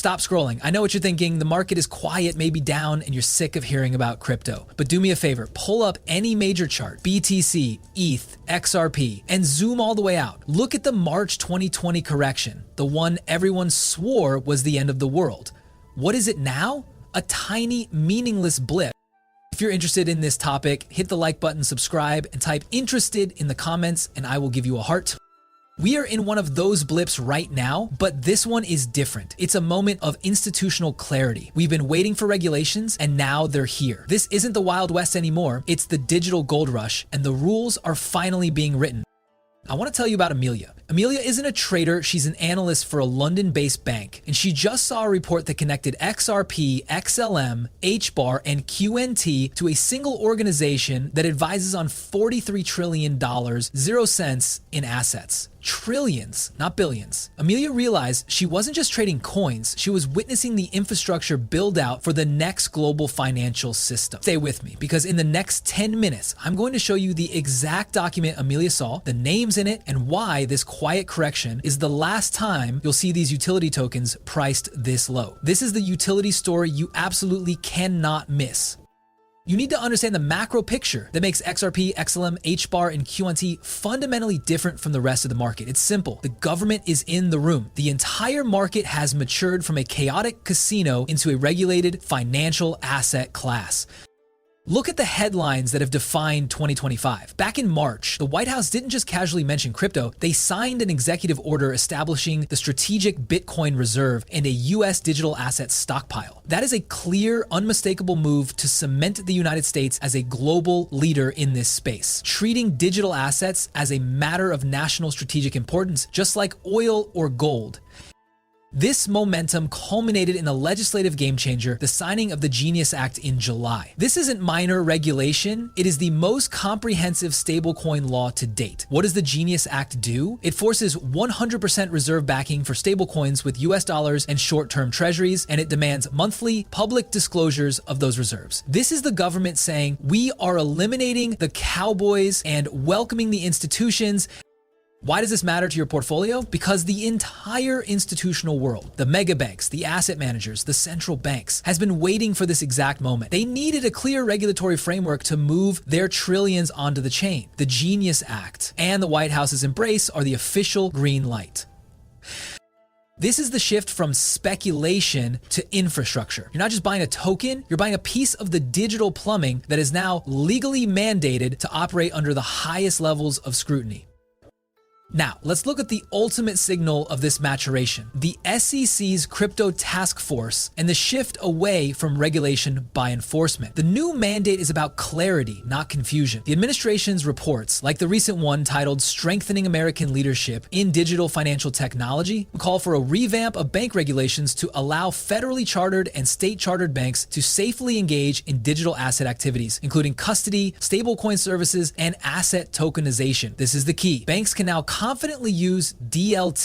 stop scrolling. I know what you're thinking. The market is quiet, maybe down, and you're sick of hearing about crypto. But do me a favor, pull up any major chart, BTC, ETH, XRP, and zoom all the way out. Look at the March 2020 correction, the one everyone swore was the end of the world. What is it now? A tiny, meaningless blip. If you're interested in this topic, hit the like button, subscribe, and type interested in the comments, and I will give you a heart. We are in one of those blips right now, but this one is different. It's a moment of institutional clarity. We've been waiting for regulations, and now they're here. This isn't the Wild West anymore. It's the digital gold rush, and the rules are finally being written. I want to tell you about Amelia. Amelia isn't a trader, she's an analyst for a London-based bank, and she just saw a report that connected XRP, XLM, HBAR, and QNT to a single organization that advises on $43 trillion, 0 cents in assets. Trillions, not billions. Amelia realized she wasn't just trading coins, she was witnessing the infrastructure build out for the next global financial system. Stay with me, because in the next 10 minutes, I'm going to show you the exact document Amelia saw, the names in it, and why this quiet correction is the last time you'll see these utility tokens priced this low. This is the utility story you absolutely cannot miss. You need to understand the macro picture that makes XRP, XLM, HBAR, and QNT fundamentally different from the rest of the market. It's simple. The government is in the room. The entire market has matured from a chaotic casino into a regulated financial asset class. Look at the headlines that have defined 2025. Back in March, the White House didn't just casually mention crypto, they signed an executive order establishing the strategic Bitcoin reserve and a US digital asset stockpile. That is a clear, unmistakable move to cement the United States as a global leader in this space, treating digital assets as a matter of national strategic importance, just like oil or gold. This momentum culminated in a legislative game changer, the signing of the Genius Act in July. This isn't minor regulation, it is the most comprehensive stablecoin law to date. What does the Genius Act do? It forces 100% reserve backing for stablecoins with US dollars and short-term treasuries, and it demands monthly public disclosures of those reserves. This is the government saying, we are eliminating the cowboys and welcoming the institutions. Why does this matter to your portfolio? Because the entire institutional world, the mega banks, the asset managers, the central banks, has been waiting for this exact moment. They needed a clear regulatory framework to move their trillions onto the chain. The Genius Act and the White House's embrace are the official green light. This is the shift from speculation to infrastructure. You're not just buying a token, you're buying a piece of the digital plumbing that is now legally mandated to operate under the highest levels of scrutiny. Now, let's look at the ultimate signal of this maturation, the SEC's crypto task force and the shift away from regulation by enforcement. The new mandate is about clarity, not confusion. The administration's reports, like the recent one titled Strengthening American Leadership in Digital Financial Technology, call for a revamp of bank regulations to allow federally chartered and state chartered banks to safely engage in digital asset activities, including custody, stablecoin services, and asset tokenization. This is the key. Banks can now confidently use DLT.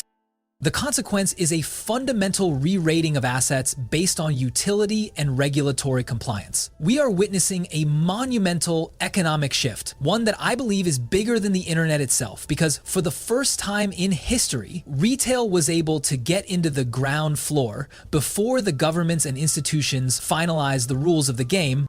The consequence is a fundamental re-rating of assets based on utility and regulatory compliance. We are witnessing a monumental economic shift, one that I believe is bigger than the internet itself, because for the first time in history, retail was able to get into the ground floor before the governments and institutions finalized the rules of the game.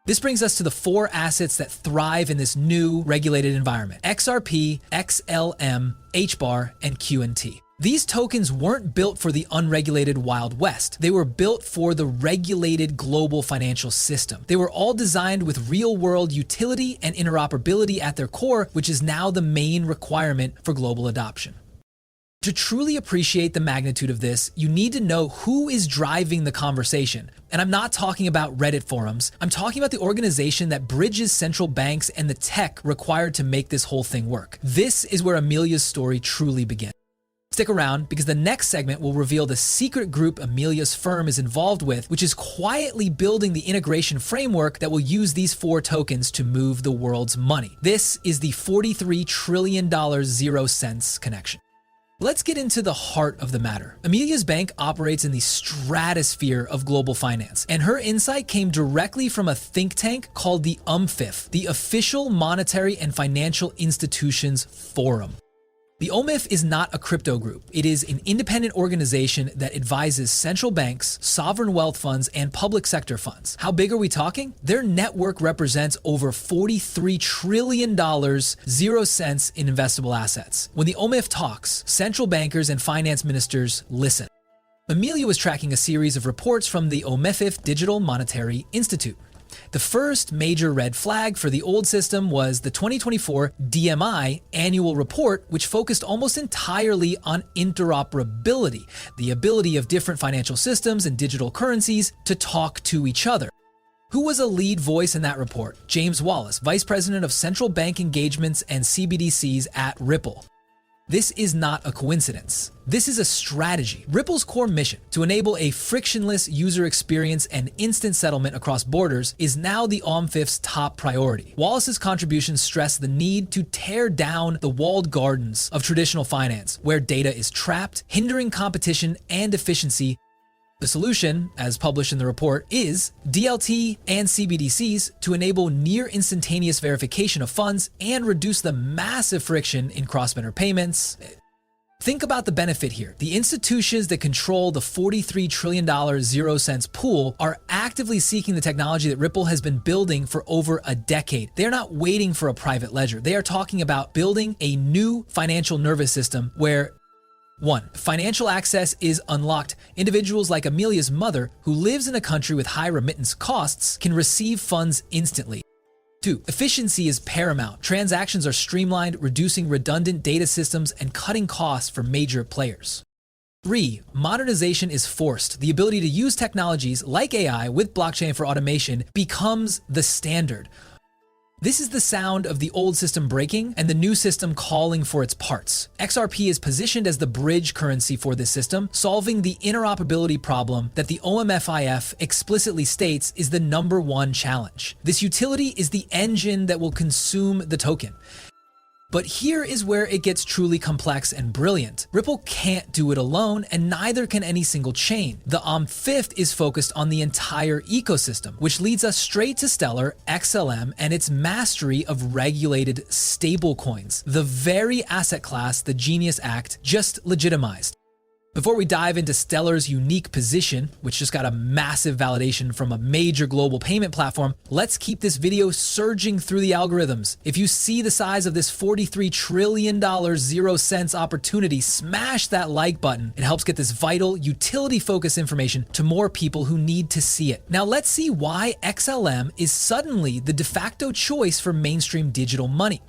This brings us to the 4 assets that thrive in this new regulated environment: XRP, XLM, HBAR, and QNT. These tokens weren't built for the unregulated Wild West. They were built for the regulated global financial system. They were all designed with real-world utility and interoperability at their core, which is now the main requirement for global adoption. To truly appreciate the magnitude of this, you need to know who is driving the conversation. And I'm not talking about Reddit forums. I'm talking about the organization that bridges central banks and the tech required to make this whole thing work. This is where Amelia's story truly begins. Stick around, because the next segment will reveal the secret group Amelia's firm is involved with, which is quietly building the integration framework that will use these 4 tokens to move the world's money. This is the $43 trillion 0 cents connection. Let's get into the heart of the matter. Amelia's bank operates in the stratosphere of global finance, and her insight came directly from a think tank called the UMFIF, the Official Monetary and Financial Institutions Forum. The OMIF is not a crypto group. It is an independent organization that advises central banks, sovereign wealth funds, and public sector funds. How big are we talking? Their network represents over $43 trillion, 0 cents in investable assets. When the OMIF talks, central bankers and finance ministers listen. Amelia was tracking a series of reports from the OMIF Digital Monetary Institute. The first major red flag for the old system was the 2024 DMI annual report, which focused almost entirely on interoperability, the ability of different financial systems and digital currencies to talk to each other. Who was a lead voice in that report? James Wallace, Vice President of Central Bank Engagements and CBDCs at Ripple. This is not a coincidence. This is a strategy. Ripple's core mission, to enable a frictionless user experience and instant settlement across borders, is now the OMFIF's top priority. Wallace's contributions stress the need to tear down the walled gardens of traditional finance, where data is trapped, hindering competition and efficiency. The solution, as published in the report, is DLT and CBDCs to enable near instantaneous verification of funds and reduce the massive friction in cross-border payments. Think about the benefit here. The institutions that control the $43 trillion 0 cents pool are actively seeking the technology that Ripple has been building for over a decade. They're not waiting for a private ledger. They are talking about building a new financial nervous system where 1. Financial access is unlocked. Individuals like Amelia's mother, who lives in a country with high remittance costs, can receive funds instantly. 2. Efficiency is paramount. Transactions are streamlined, reducing redundant data systems and cutting costs for major players. 3. Modernization is forced. The ability to use technologies like AI with blockchain for automation becomes the standard. This is the sound of the old system breaking and the new system calling for its parts. XRP is positioned as the bridge currency for this system, solving the interoperability problem that the OMFIF explicitly states is the #1 challenge. This utility is the engine that will consume the token. But here is where it gets truly complex and brilliant. Ripple can't do it alone, and neither can any single chain. The OMFIF is focused on the entire ecosystem, which leads us straight to Stellar, XLM, and its mastery of regulated stablecoins, the very asset class the Genius Act just legitimized. Before we dive into Stellar's unique position, which just got a massive validation from a major global payment platform, let's keep this video surging through the algorithms. If you see the size of this $43 trillion 0 cents opportunity, smash that like button. It helps get this vital, utility-focused information to more people who need to see it. Now let's see why XLM is suddenly the de facto choice for mainstream digital money.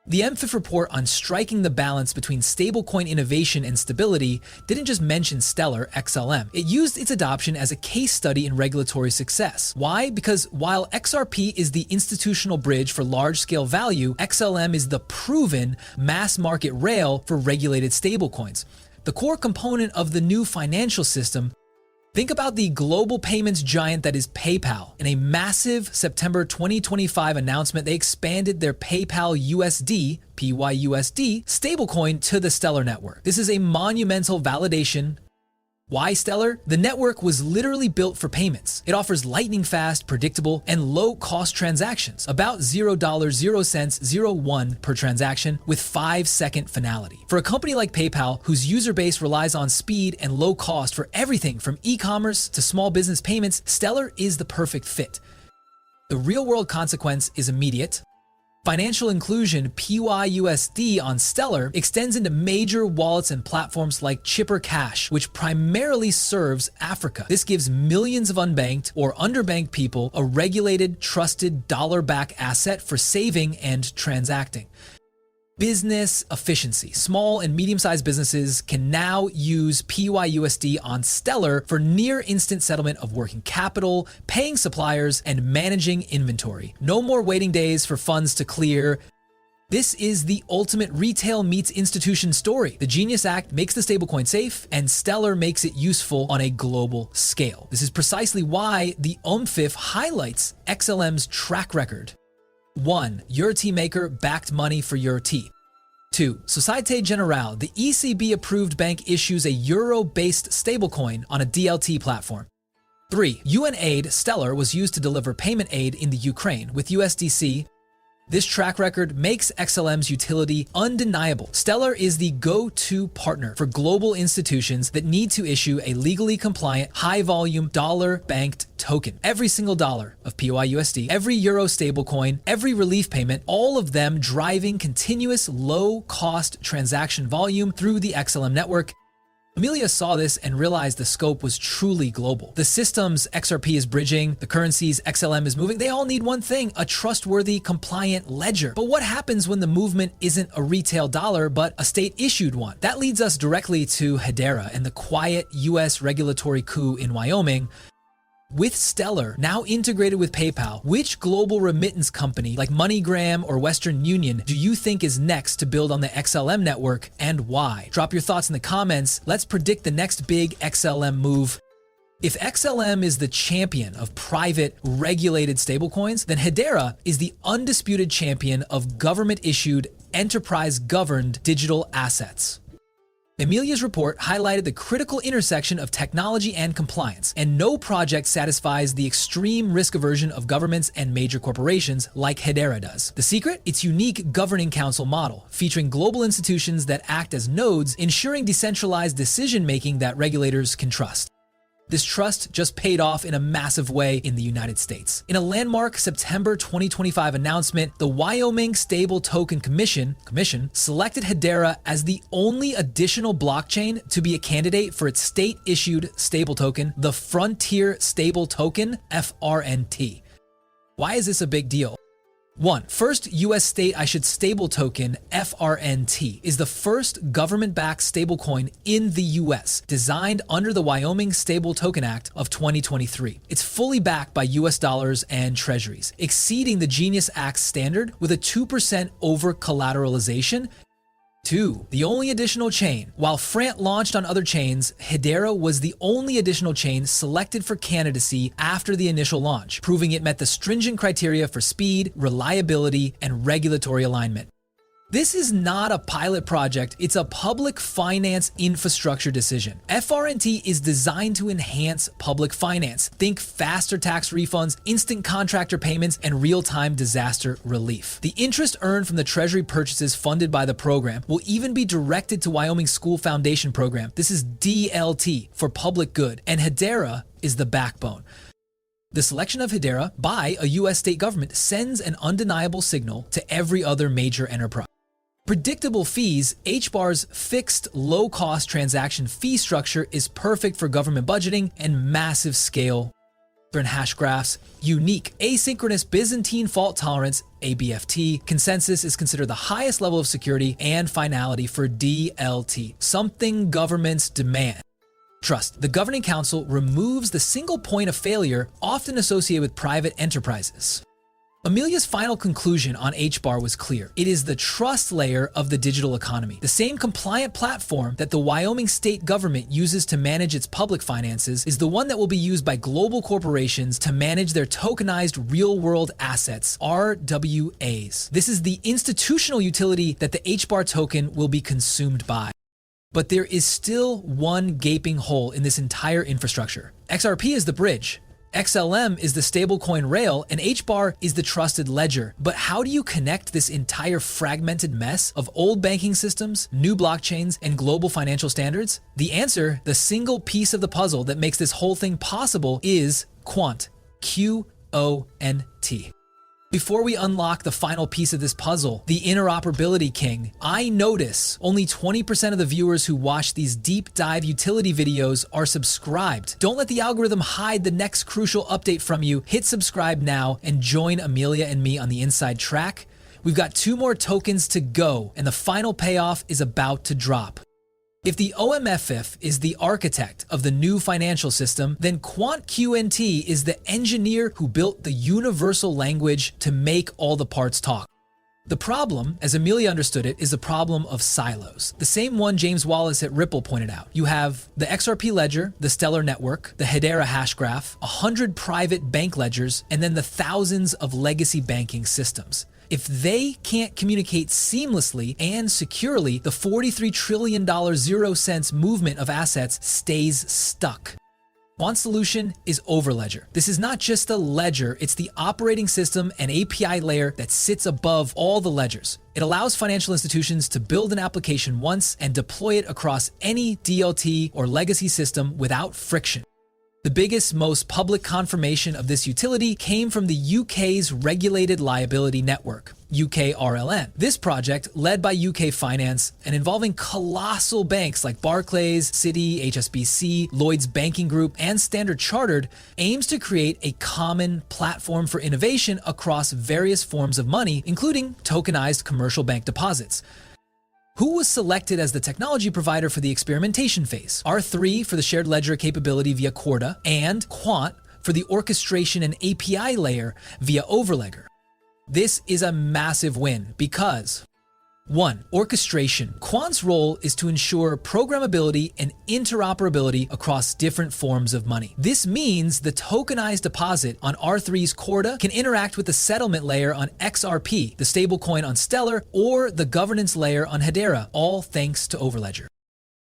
The MFIF report on striking the balance between stablecoin innovation and stability didn't just mention Stellar, XLM. It used its adoption as a case study in regulatory success. Why? Because while XRP is the institutional bridge for large-scale value, XLM is the proven mass market rail for regulated stablecoins. The core component of the new financial system. Think about the global payments giant that is PayPal. In a massive September 2025 announcement, they expanded their PayPal USD, PYUSD, stablecoin to the Stellar network. This is a monumental validation. Why Stellar? The network was literally built for payments. It offers lightning fast, predictable, and low-cost transactions, about $0, 0 cents, 0.1 per transaction, with 5-second finality. For a company like PayPal, whose user base relies on speed and low cost for everything from e-commerce to small business payments, Stellar is the perfect fit. The real-world consequence is immediate. Financial inclusion, PYUSD on Stellar, extends into major wallets and platforms like Chipper Cash, which primarily serves Africa. This gives millions of unbanked or underbanked people a regulated, trusted dollar-backed asset for saving and transacting. Business efficiency. Small and medium-sized businesses can now use PYUSD on Stellar for near instant settlement of working capital, paying suppliers, and managing inventory. No more waiting days for funds to clear. This is the ultimate retail meets institution story. The Genius Act makes the stablecoin safe, and Stellar makes it useful on a global scale. This is precisely why the OMFIF highlights XLM's track record. 1. Eurot maker backed money for Eurot. 2. Société Générale, the ECB-approved bank, issues a euro-based stablecoin on a DLT platform. 3. UN Aid Stellar was used to deliver payment aid in the Ukraine with USDC. This track record makes XLM's utility undeniable. Stellar is the go-to partner for global institutions that need to issue a legally compliant, high-volume, dollar-banked token. Every single dollar of PYUSD, every euro stablecoin, every relief payment, all of them driving continuous low-cost transaction volume through the XLM network. Amelia saw this and realized the scope was truly global. The systems XRP is bridging, the currencies XLM is moving, they all need one thing, a trustworthy, compliant ledger. But what happens when the movement isn't a retail dollar, but a state-issued one? That leads us directly to Hedera and the quiet US regulatory coup in Wyoming. With Stellar now integrated with PayPal, which global remittance company like MoneyGram or Western Union do you think is next to build on the XLM network, and why? Drop your thoughts in the comments. Let's predict the next big XLM move. If XLM is the champion of private, regulated stablecoins, then Hedera is the undisputed champion of government-issued, enterprise-governed digital assets. Amelia's report highlighted the critical intersection of technology and compliance, and no project satisfies the extreme risk aversion of governments and major corporations like Hedera does. The secret? Its unique governing council model, featuring global institutions that act as nodes, ensuring decentralized decision-making that regulators can trust. This trust just paid off in a massive way in the United States. In a landmark September 2025 announcement, the Wyoming Stable Token Commission selected Hedera as the only additional blockchain to be a candidate for its state-issued stable token, the Frontier Stable Token, FRNT. Why is this a big deal? First US stable token, FRNT, is the first government-backed stablecoin in the US, designed under the Wyoming Stable Token Act of 2023. It's fully backed by US dollars and treasuries, exceeding the Genius Act's standard with a 2% over-collateralization. 2. The only additional chain. While Frant launched on other chains, Hedera was the only additional chain selected for candidacy after the initial launch, proving it met the stringent criteria for speed, reliability, and regulatory alignment. This is not a pilot project, it's a public finance infrastructure decision. FRNT is designed to enhance public finance. Think faster tax refunds, instant contractor payments, and real-time disaster relief. The interest earned from the treasury purchases funded by the program will even be directed to Wyoming School Foundation Program. This is DLT for public good, and Hedera is the backbone. The selection of Hedera by a US state government sends an undeniable signal to every other major enterprise. Predictable fees. HBAR's fixed low-cost transaction fee structure is perfect for government budgeting and massive scale and hash graphs. Unique asynchronous Byzantine fault tolerance, ABFT, consensus is considered the highest level of security and finality for DLT, something governments demand. Trust. The governing council removes the single point of failure often associated with private enterprises. Amelia's final conclusion on HBAR was clear. It is the trust layer of the digital economy. The same compliant platform that the Wyoming state government uses to manage its public finances is the one that will be used by global corporations to manage their tokenized real-world assets, RWAs. This is the institutional utility that the HBAR token will be consumed by. But there is still one gaping hole in this entire infrastructure. XRP is the bridge. XLM is the stablecoin rail, and HBAR is the trusted ledger. But how do you connect this entire fragmented mess of old banking systems, new blockchains, and global financial standards? The answer, the single piece of the puzzle that makes this whole thing possible, is Quant, QONT. Before we unlock the final piece of this puzzle, the interoperability king, I notice only 20% of the viewers who watch these deep dive utility videos are subscribed. Don't let the algorithm hide the next crucial update from you. Hit subscribe now and join Amelia and me on the inside track. We've got 2 more tokens to go, and the final payoff is about to drop. If the OMFF is the architect of the new financial system, then Quant QNT is the engineer who built the universal language to make all the parts talk. The problem, as Amelia understood it, is the problem of silos. The same one James Wallace at Ripple pointed out. You have the XRP Ledger, the Stellar Network, the Hedera hash graph, 100 private bank ledgers, and then the thousands of legacy banking systems. If they can't communicate seamlessly and securely, the $43 trillion 0 cents movement of assets stays stuck. Quant's solution is Overledger. This is not just a ledger, it's the operating system and API layer that sits above all the ledgers. It allows financial institutions to build an application once and deploy it across any DLT or legacy system without friction. The biggest, most public confirmation of this utility came from the UK's Regulated Liability Network, UKRLN. This project, led by UK Finance and involving colossal banks like Barclays, Citi, HSBC, Lloyds Banking Group, and Standard Chartered, aims to create a common platform for innovation across various forms of money, including tokenized commercial bank deposits. Who was selected as the technology provider for the experimentation phase? R3 for the shared ledger capability via Corda, and Quant for the orchestration and API layer via Overledger. This is a massive win because 1. Orchestration. Quant's role is to ensure programmability and interoperability across different forms of money. This means the tokenized deposit on R3's Corda can interact with the settlement layer on XRP, the stablecoin on Stellar, or the governance layer on Hedera, all thanks to Overledger.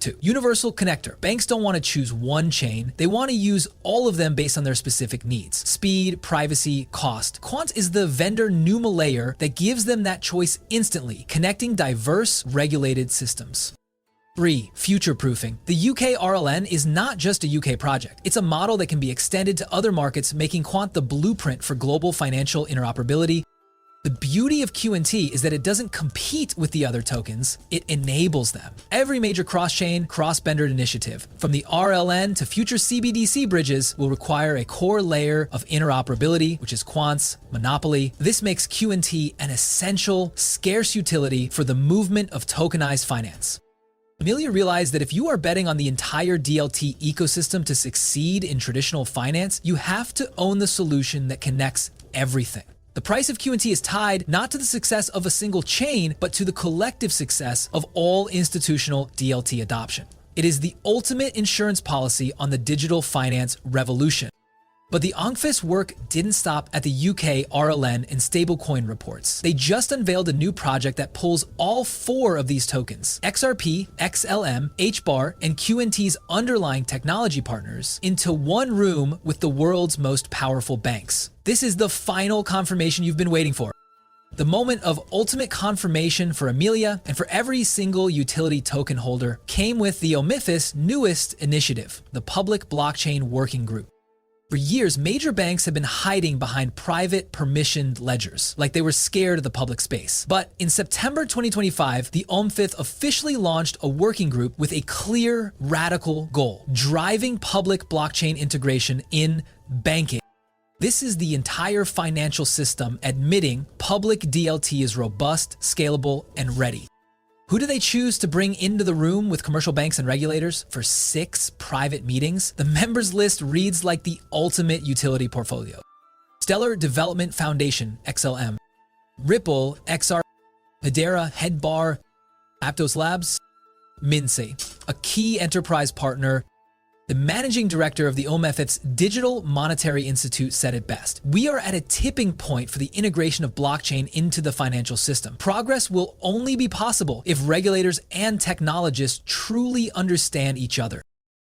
2. Universal connector. Banks don't want to choose one chain. They want to use all of them based on their specific needs. Speed, privacy, cost. Quant is the vendor NUMA layer that gives them that choice instantly, connecting diverse regulated systems. 3. Future-proofing. The UK RLN is not just a UK project. It's a model that can be extended to other markets, making Quant the blueprint for global financial interoperability. The beauty of QNT is that it doesn't compete with the other tokens, it enables them. Every major cross-chain, cross-vendor initiative, from the RLN to future CBDC bridges, will require a core layer of interoperability, which is Quant's monopoly. This makes QNT an essential, scarce utility for the movement of tokenized finance. Amelia realized that if you are betting on the entire DLT ecosystem to succeed in traditional finance, you have to own the solution that connects everything. The price of QNT is tied not to the success of a single chain, but to the collective success of all institutional DLT adoption. It is the ultimate insurance policy on the digital finance revolution. But the ONCFIS work didn't stop at the UK RLN and stablecoin reports. They just unveiled a new project that pulls all 4 of these tokens, XRP, XLM, HBAR, and QNT's underlying technology partners, into one room with the world's most powerful banks. This is the final confirmation you've been waiting for. The moment of ultimate confirmation for Amelia and for every single utility token holder came with the OMIFIS newest initiative, the Public Blockchain Working Group. For years, major banks have been hiding behind private permissioned ledgers, like they were scared of the public space. But in September 2025, the OMFIS officially launched a working group with a clear, radical goal: driving public blockchain integration in banking. This is the entire financial system admitting public DLT is robust, scalable, and ready. Who do they choose to bring into the room with commercial banks and regulators for 6 private meetings? The members list reads like the ultimate utility portfolio. Stellar Development Foundation, XLM. Ripple, XRP. Hedera HBAR, Aptos Labs. Minsay, a key enterprise partner. The managing director of the OMFI's Digital Monetary Institute said it best: "We are at a tipping point for the integration of blockchain into the financial system. Progress will only be possible if regulators and technologists truly understand each other."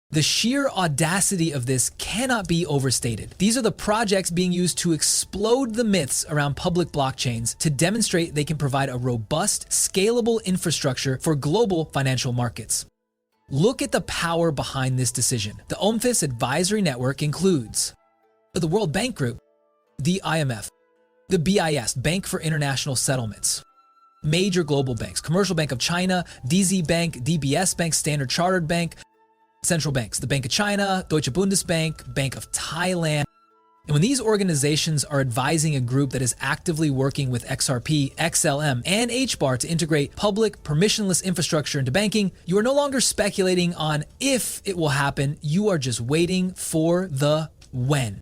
The sheer audacity of this cannot be overstated. These are the projects being used to explode the myths around public blockchains to demonstrate they can provide a robust, scalable infrastructure for global financial markets. Look at the power behind this decision. The OMFIS Advisory Network includes the World Bank Group, the IMF, the BIS, Bank for International Settlements, major global banks, Commercial Bank of China, DZ Bank, DBS Bank, Standard Chartered Bank, central banks, the Bank of China, Deutsche Bundesbank, Bank of Thailand. And when these organizations are advising a group that is actively working with XRP, XLM, and HBAR to integrate public permissionless infrastructure into banking, you are no longer speculating on if it will happen, you are just waiting for the when.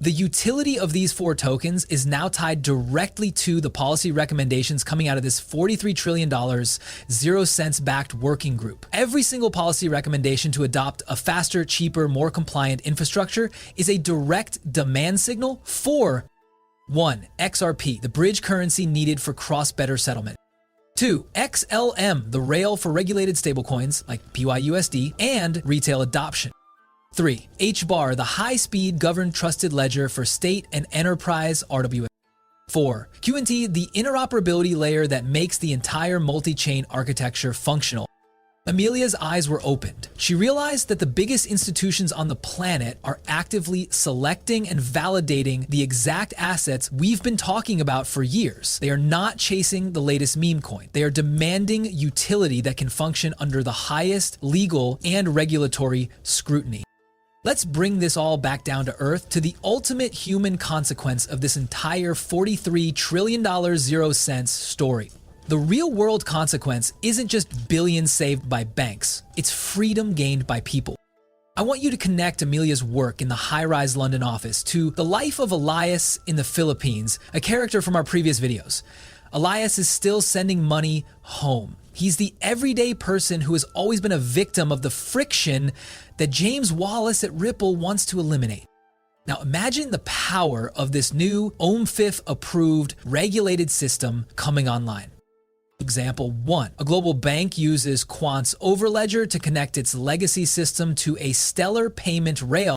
The utility of these 4 tokens is now tied directly to the policy recommendations coming out of this $43 trillion, 0 cents backed working group. Every single policy recommendation to adopt a faster, cheaper, more compliant infrastructure is a direct demand signal for 1. XRP, the bridge currency needed for cross-border settlement. 2. XLM, the rail for regulated stablecoins like PYUSD and retail adoption. 3. HBAR, the high-speed governed trusted ledger for state and enterprise RWA. 4. QNT, the interoperability layer that makes the entire multi-chain architecture functional. Amelia's eyes were opened. She realized that the biggest institutions on the planet are actively selecting and validating the exact assets we've been talking about for years. They are not chasing the latest meme coin. They are demanding utility that can function under the highest legal and regulatory scrutiny. Let's bring this all back down to earth, to the ultimate human consequence of this entire $43 trillion 0 cents story. The real-world consequence isn't just billions saved by banks, it's freedom gained by people. I want you to connect Amelia's work in the high-rise London office to the life of Elias in the Philippines, a character from our previous videos. Elias is still sending money home. He's the everyday person who has always been a victim of the friction that James Wallace at Ripple wants to eliminate. Now imagine the power of this new OMFIF approved regulated system coming online. Example 1. A global bank uses Quant's overledger to connect its legacy system to a stellar payment rail.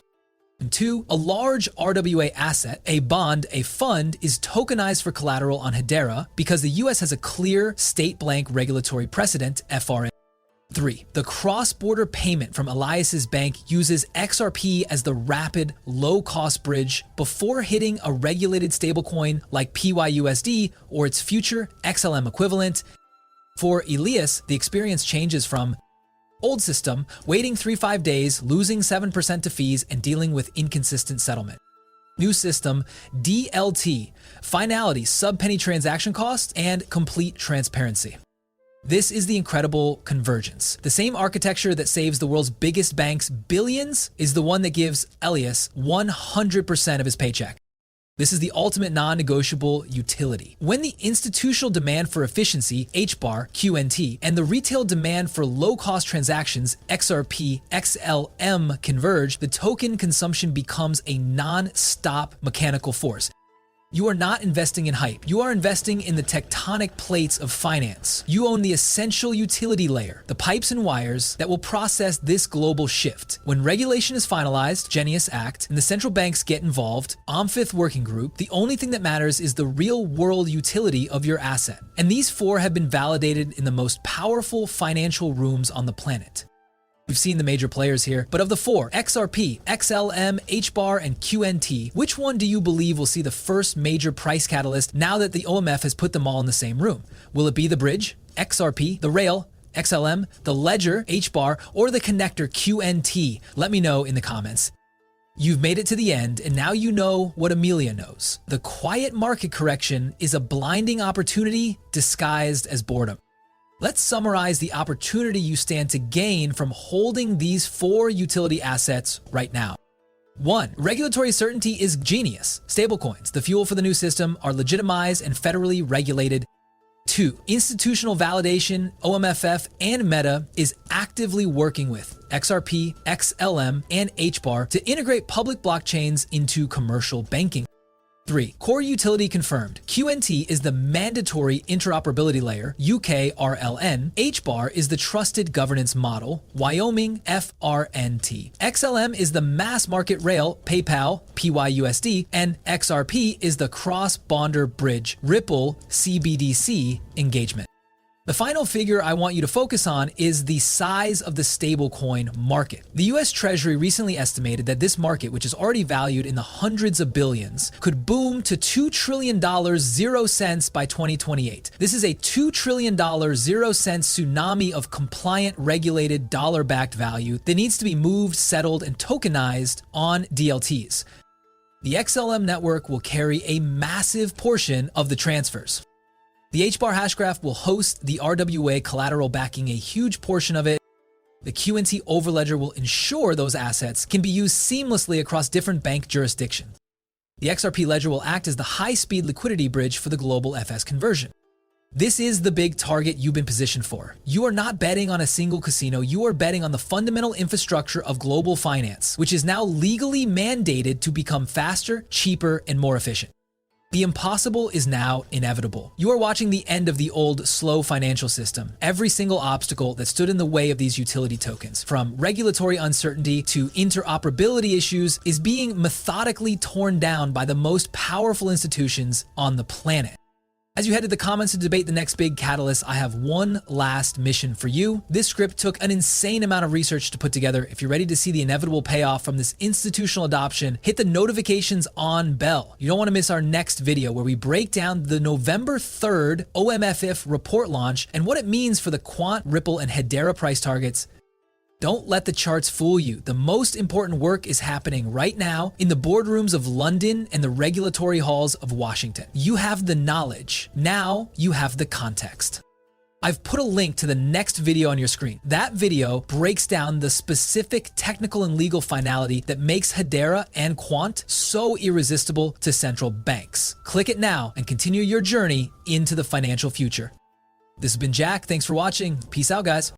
And 2. A large RWA asset, a bond, a fund, is tokenized for collateral on Hedera because the US has a clear state blank regulatory precedent, FRA. 3. The cross-border payment from Elias's bank uses XRP as the rapid, low-cost bridge before hitting a regulated stablecoin like PYUSD or its future XLM equivalent. For Elias, the experience changes from old system, waiting 3-5 days, losing 7% to fees, and dealing with inconsistent settlement. New system, DLT, finality, sub-penny transaction cost, and complete transparency. This is the incredible convergence. The same architecture that saves the world's biggest banks billions is the one that gives Elias 100% of his paycheck. This is the ultimate non-negotiable utility. When the institutional demand for efficiency, HBAR QNT, and the retail demand for low-cost transactions, XRP XLM, converge, the token consumption becomes a non-stop mechanical force. You are not investing in hype. You are investing in the tectonic plates of finance. You own the essential utility layer, the pipes and wires that will process this global shift. When regulation is finalized, Genius Act, and the central banks get involved, OMFIF working group, the only thing that matters is the real-world utility of your asset. And these 4 have been validated in the most powerful financial rooms on the planet. We've seen the major players here, but of the 4, XRP, XLM, HBAR, and QNT, which one do you believe will see the first major price catalyst now that the OMF has put them all in the same room? Will it be the bridge, XRP, the rail, XLM, the ledger, HBAR, or the connector, QNT? Let me know in the comments. You've made it to the end, and now you know what Amelia knows. The quiet market correction is a blinding opportunity disguised as boredom. Let's summarize the opportunity you stand to gain from holding these 4 utility assets right now. 1. Regulatory certainty is genius. Stablecoins, the fuel for the new system, are legitimized and federally regulated. 2. Institutional validation, OMFF, and Meta is actively working with XRP, XLM, and HBAR to integrate public blockchains into commercial banking. 3. Core utility confirmed. QNT is the mandatory interoperability layer, UKRLN. HBAR is the trusted governance model, Wyoming FRNT. XLM is the mass market rail, PayPal, PYUSD, and XRP is the cross-bonder bridge, Ripple CBDC engagement. The final figure I want you to focus on is the size of the stablecoin market. The US Treasury recently estimated that this market, which is already valued in the hundreds of billions, could boom to $2 trillion 0 cents by 2028. This is a $2 trillion 0 cents tsunami of compliant, regulated, dollar-backed value that needs to be moved, settled, and tokenized on DLTs. The XLM network will carry a massive portion of the transfers. The HBAR hashgraph will host the RWA collateral backing a huge portion of it. The QNT overledger will ensure those assets can be used seamlessly across different bank jurisdictions. The XRP ledger will act as the high-speed liquidity bridge for the global FS conversion. This is the big target you've been positioned for. You are not betting on a single casino, you are betting on the fundamental infrastructure of global finance, which is now legally mandated to become faster, cheaper, and more efficient. The impossible is now inevitable. You are watching the end of the old, slow financial system. Every single obstacle that stood in the way of these utility tokens, from regulatory uncertainty to interoperability issues, is being methodically torn down by the most powerful institutions on the planet. As you head to the comments to debate the next big catalyst, I have one last mission for you. This script took an insane amount of research to put together. If you're ready to see the inevitable payoff from this institutional adoption, hit the notifications on bell. You don't want to miss our next video where we break down the November 3rd OMFIF report launch and what it means for the Quant, Ripple, and Hedera price targets. Don't let the charts fool you. The most important work is happening right now in the boardrooms of London and the regulatory halls of Washington. You have the knowledge. Now you have the context. I've put a link to the next video on your screen. That video breaks down the specific technical and legal finality that makes Hedera and Quant so irresistible to central banks. Click it now and continue your journey into the financial future. This has been Jack. Thanks for watching. Peace out, guys.